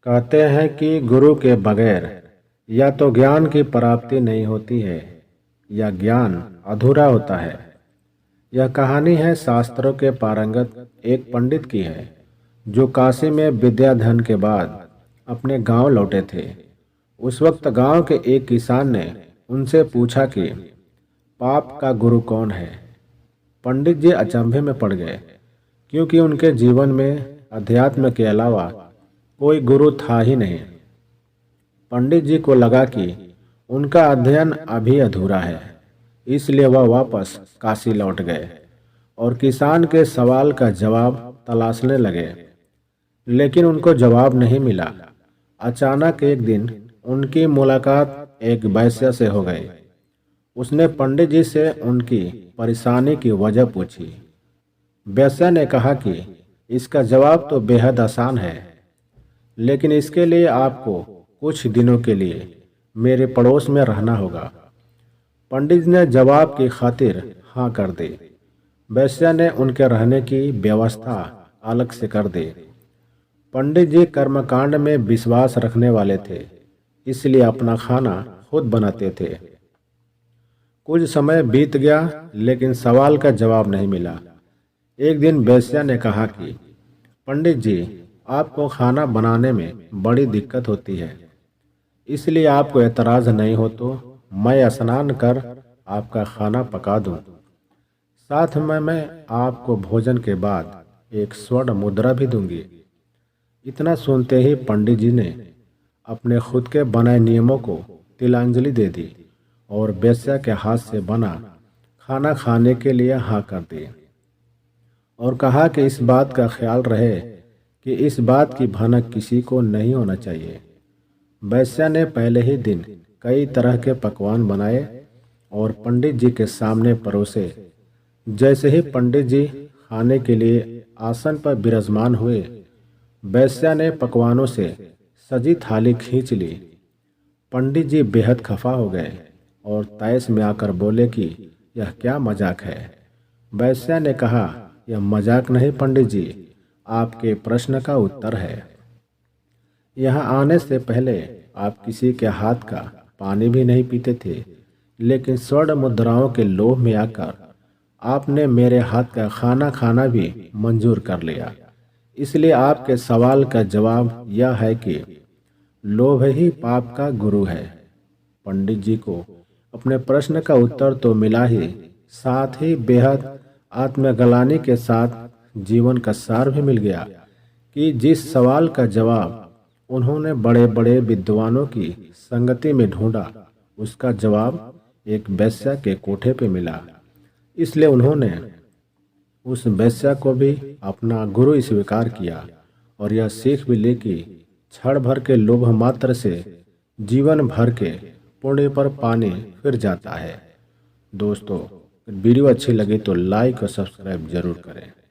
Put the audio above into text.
कहते हैं कि गुरु के बगैर या तो ज्ञान की प्राप्ति नहीं होती है या ज्ञान अधूरा होता है। यह कहानी है शास्त्रों के पारंगत एक पंडित की है जो काशी में विद्याधन के बाद अपने गांव लौटे थे। उस वक्त गांव के एक किसान ने उनसे पूछा कि पाप का गुरु कौन है। पंडित जी अचंभे में पड़ गए क्योंकि उनके जीवन में अध्यात्म के अलावा कोई गुरु था ही नहीं। पंडित जी को लगा कि उनका अध्ययन अभी अधूरा है, इसलिए वह वापस काशी लौट गए और किसान के सवाल का जवाब तलाशने लगे, लेकिन उनको जवाब नहीं मिला। अचानक एक दिन उनकी मुलाकात एक वैश्य से हो गई। उसने पंडित जी से उनकी परेशानी की वजह पूछी। वैश्य ने कहा कि इसका जवाब तो बेहद आसान है, लेकिन इसके लिए आपको कुछ दिनों के लिए मेरे पड़ोस में रहना होगा। पंडित ने जवाब की खातिर हाँ कर दी। वैश्य ने उनके रहने की व्यवस्था अलग से कर दी। पंडित जी कर्मकांड में विश्वास रखने वाले थे, इसलिए अपना खाना खुद बनाते थे। कुछ समय बीत गया, लेकिन सवाल का जवाब नहीं मिला। एक दिन वैश्य ने कहा कि पंडित जी, आपको खाना बनाने में बड़ी दिक्कत होती है, इसलिए आपको एतराज नहीं हो तो मैं स्नान कर आपका खाना पका दूं। साथ में मैं आपको भोजन के बाद एक स्वर्ण मुद्रा भी दूंगी। इतना सुनते ही पंडित जी ने अपने खुद के बनाए नियमों को तिलांजलि दे दी और वैश्य के हाथ से बना खाना खाने के लिए हाँ कर दी और कहा कि इस बात का ख्याल रहे कि इस बात की भनक किसी को नहीं होना चाहिए। वैश्य ने पहले ही दिन कई तरह के पकवान बनाए और पंडित जी के सामने परोसे। जैसे ही पंडित जी खाने के लिए आसन पर विराजमान हुए, वैश्य ने पकवानों से सजी थाली खींच ली। पंडित जी बेहद खफा हो गए और तैश में आकर बोले कि यह क्या मजाक है। वैश्य ने कहा, यह मजाक नहीं पंडित जी, आपके प्रश्न का उत्तर है। यहाँ आने से पहले आप किसी के हाथ का पानी भी नहीं पीते थे, लेकिन स्वर्ण मुद्राओं के लोभ में आकर आपने मेरे हाथ का खाना खाना भी मंजूर कर लिया। इसलिए आपके सवाल का जवाब यह है कि लोभ ही पाप का गुरु है। पंडित जी को अपने प्रश्न का उत्तर तो मिला ही, साथ ही बेहद आत्मग्लानि के साथ जीवन का सार भी मिल गया कि जिस सवाल का जवाब उन्होंने बड़े बड़े विद्वानों की संगति में ढूंढा, उसका जवाब एक वैश्य के कोठे पे मिला। इसलिए उन्होंने उस वैश्य को भी अपना गुरु स्वीकार किया और यह सीख भी ली कि क्षण भर के लोभ मात्र से जीवन भर के पुण्य पर पानी फिर जाता है। दोस्तों, वीडियो अच्छी लगी तो लाइक और सब्सक्राइब जरूर करें।